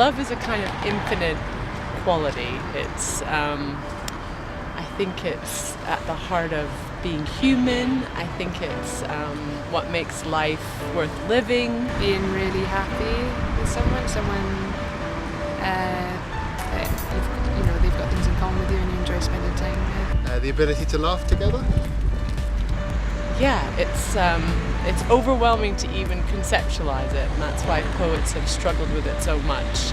love is a kind of infinite quality. It's, I think it's at the heart of being human. I think it's what makes life worth living. Being really happy with someone that they've got things in common with you and you enjoy spending time with. The ability to laugh together. Yeah, it's overwhelming to even conceptualize it, and that's why poets have struggled with it so much.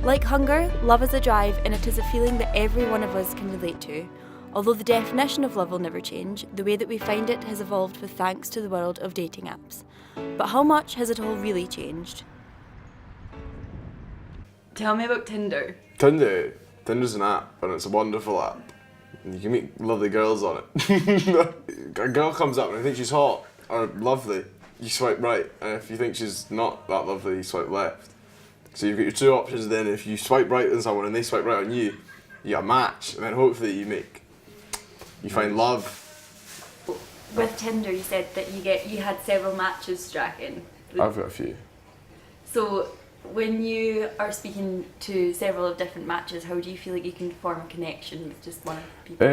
Like hunger, love is a drive, and it is a feeling that every one of us can relate to. Although the definition of love will never change, the way that we find it has evolved with thanks to the world of dating apps. But how much has it all really changed? Tell me about Tinder. Tinder's an app, and it's a wonderful app. You can meet lovely girls on it. A girl comes up and I think she's hot or lovely, you swipe right, and if you think she's not that lovely, you swipe left. So you've got your two options then. If you swipe right on someone and they swipe right on you, you get a match, and then hopefully you find love. With Tinder, you said that you had several matches struck in. I've got a few. So when you are speaking to several of different matches, how do you feel like you can form a connection with just one of the people?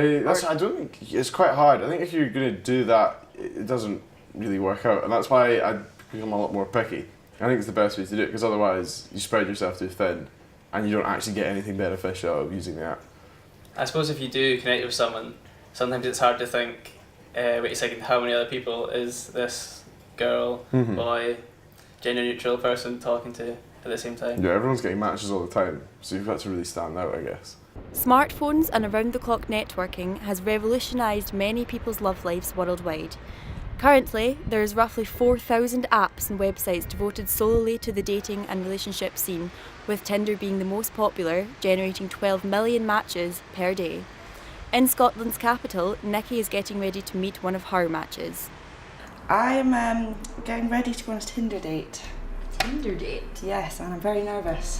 I don't think it's quite hard. I think if you're going to do that, it doesn't really work out, and that's why I become a lot more picky. I think it's the best way to do it, because otherwise you spread yourself too thin and you don't actually get anything beneficial out of using the app. I suppose if you do connect with someone, sometimes it's hard to think, wait a second, how many other people is this girl, boy, gender neutral person talking to at the same time? Yeah, everyone's getting matches all the time, so you've got to really stand out, I guess. Smartphones and around-the-clock networking has revolutionised many people's love lives worldwide. Currently, there is roughly 4,000 apps and websites devoted solely to the dating and relationship scene, with Tinder being the most popular, generating 12 million matches per day. In Scotland's capital, Nikki is getting ready to meet one of her matches. I'm getting ready to go on a Tinder date. Tinder date? Yes, and I'm very nervous.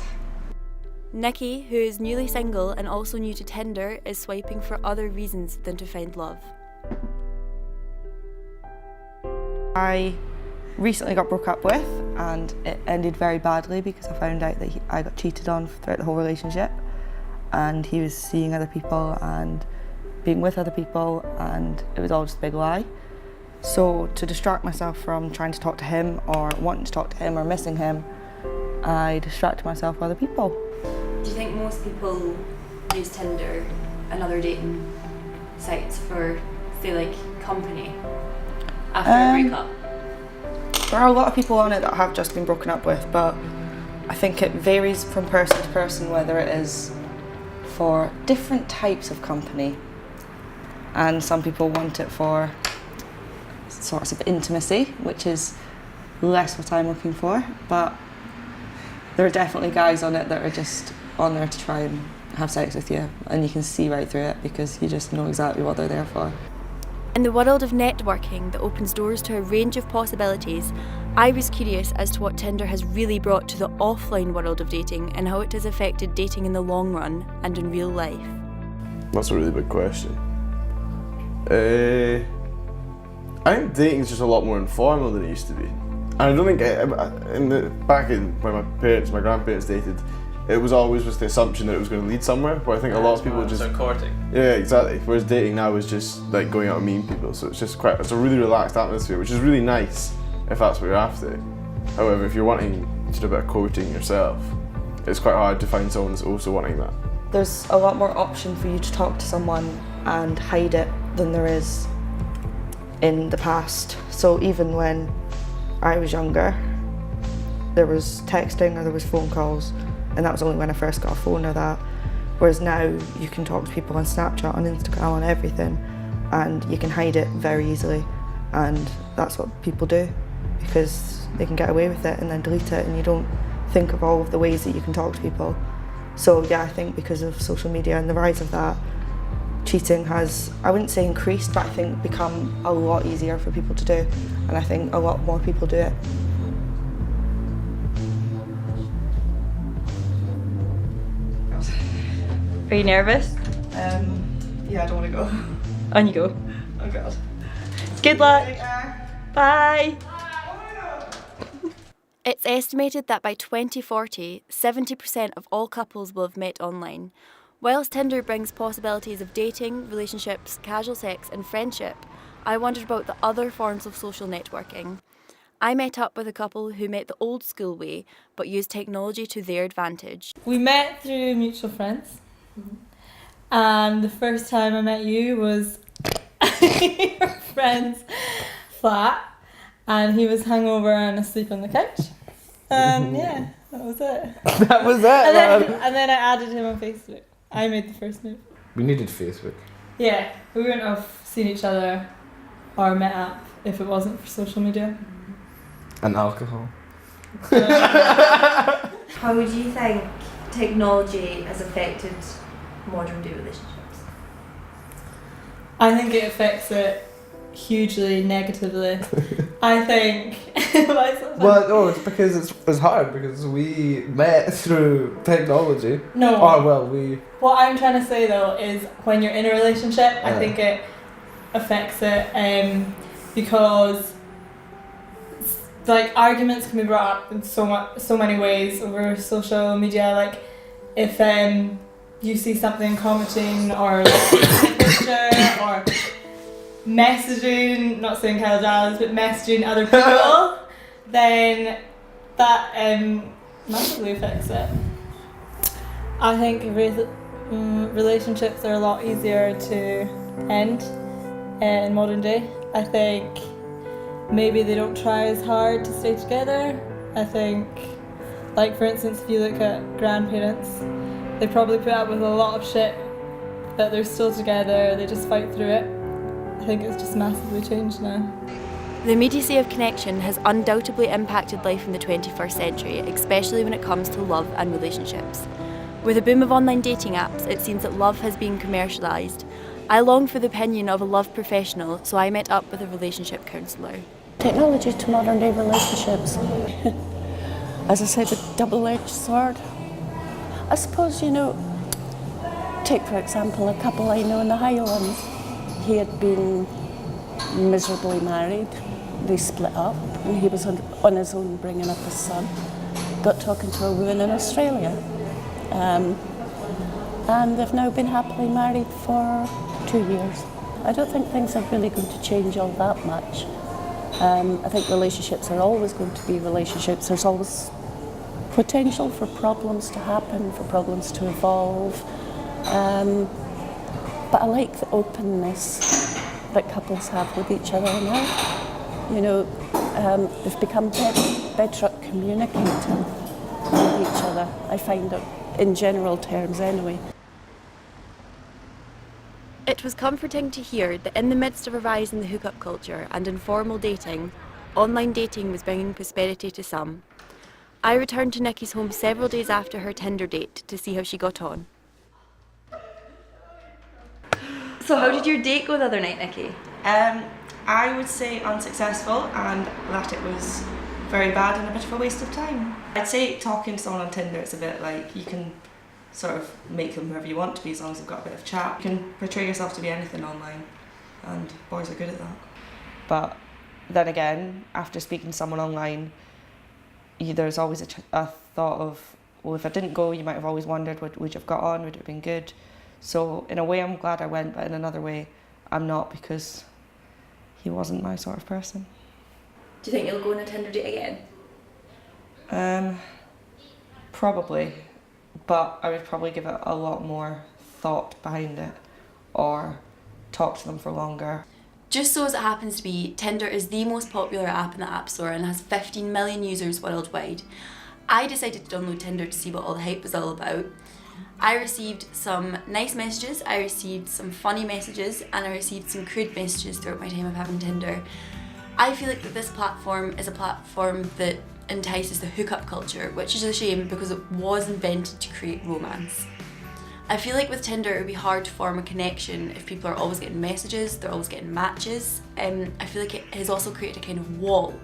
Nikki, who is newly single and also new to Tinder, is swiping for other reasons than to find love. I recently got broke up with, and it ended very badly because I found out that I got cheated on throughout the whole relationship, and he was seeing other people and being with other people, and it was all just a big lie. So to distract myself from trying to talk to him or wanting to talk to him or missing him, I distracted myself with other people. Do you think most people use Tinder and other dating sites for, say, like, company after a breakup? There are a lot of people on it that have just been broken up with, but I think it varies from person to person whether it is for different types of company. And some people want it for sorts of intimacy, which is less what I'm looking for, but there are definitely guys on it that are just on there to try and have sex with you, and you can see right through it because you just know exactly what they're there for. In the world of networking that opens doors to a range of possibilities, I was curious as to what Tinder has really brought to the offline world of dating and how it has affected dating in the long run and in real life. That's a really big question. I think dating is just a lot more informal than it used to be. And I don't think, back when my grandparents dated, it was always with the assumption that it was going to lead somewhere, but I think a lot of people just... So courting. Yeah, exactly. Whereas dating now is just like going out and meeting people, so it's a really relaxed atmosphere, which is really nice if that's what you're after. However, if you're wanting to do a bit of courting yourself, it's quite hard to find someone that's also wanting that. There's a lot more option for you to talk to someone and hide it than there is in the past. So even when I was younger, there was texting or there was phone calls, and that was only when I first got a phone or that. Whereas now you can talk to people on Snapchat, on Instagram, on everything, and you can hide it very easily, and that's what people do because they can get away with it and then delete it, and you don't think of all of the ways that you can talk to people. So yeah, I think because of social media and the rise of that, cheating has, I wouldn't say increased, but I think become a lot easier for people to do, and I think a lot more people do it. Are you nervous? Yeah, I don't want to go. On you go. Oh god. Good luck. Bye. It's estimated that by 2040, 70% of all couples will have met online. Whilst Tinder brings possibilities of dating, relationships, casual sex and friendship, I wondered about the other forms of social networking. I met up with a couple who met the old school way, but used technology to their advantage. We met through mutual friends. And the first time I met you was your friend's flat, and he was hungover and asleep on the couch. And yeah, that was it. That was it, And then I added him on Facebook. I made the first move. We needed Facebook. Yeah, we wouldn't have seen each other or met up if it wasn't for social media. And alcohol. How would you think technology has affected modern day relationships? I think it affects it hugely negatively. I think. Well, no, it's because it's hard because we met through technology. No. Oh, well, we. What I'm trying to say though is when you're in a relationship, I Yeah. think it affects it because like arguments can be brought up in so many ways over social media. Like if you see something commenting or like a picture or messaging, not saying Kyle Giles, but messaging other people, then that massively affects it. I think relationships are a lot easier to end in modern day. I think maybe they don't try as hard to stay together. I think, like for instance, if you look at grandparents, they probably put up with a lot of shit, but they're still together, they just fight through it. I think it's just massively changed now. The immediacy of connection has undoubtedly impacted life in the 21st century, especially when it comes to love and relationships. With the boom of online dating apps, it seems that love has been commercialised. I longed for the opinion of a love professional, so I met up with a relationship counsellor. Technology to modern day relationships. As I said, a double-edged sword. I suppose, take for example a couple I know in the Highlands. He had been miserably married. They split up and he was on his own bringing up his son. Got talking to a woman in Australia. And they've now been happily married for 2 years. I don't think things are really going to change all that much. I think relationships are always going to be relationships. There's always potential for problems to happen, for problems to evolve. But I like the openness that couples have with each other now. They've become better at communicating with each other. I find it, in general terms anyway. It was comforting to hear that in the midst of a rise in the hookup culture and informal dating, online dating was bringing prosperity to some. I returned to Nikki's home several days after her Tinder date to see how she got on. So how did your date go the other night, Nikki? I would say unsuccessful and that it was very bad and a bit of a waste of time. I'd say talking to someone on Tinder is a bit like you can sort of make them whoever you want to be as long as you've got a bit of chat. You can portray yourself to be anything online and boys are good at that. But then again, after speaking to someone online, there's always a thought of, well, if I didn't go, you might have always wondered, would you have got on, would it have been good? So in a way I'm glad I went, but in another way I'm not, because he wasn't my sort of person. Do you think you'll go on a Tinder date again? Probably, but I would probably give it a lot more thought behind it or talk to them for longer. Just so as it happens to be, Tinder is the most popular app in the App Store and has 15 million users worldwide. I decided to download Tinder to see what all the hype was all about. I received some nice messages, I received some funny messages, and I received some crude messages throughout my time of having Tinder. I feel like that this platform is a platform that entices the hookup culture, which is a shame because it was invented to create romance. I feel like with Tinder it would be hard to form a connection if people are always getting messages, they're always getting matches. I feel like it has also created a kind of wall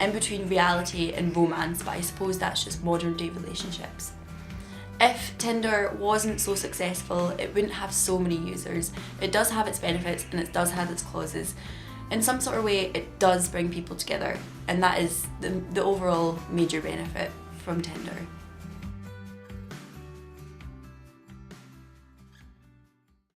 in between reality and romance, but I suppose that's just modern day relationships. If Tinder wasn't so successful, it wouldn't have so many users. It does have its benefits and it does have its clauses. in some sort of way it does bring people together, and that is the overall major benefit from Tinder.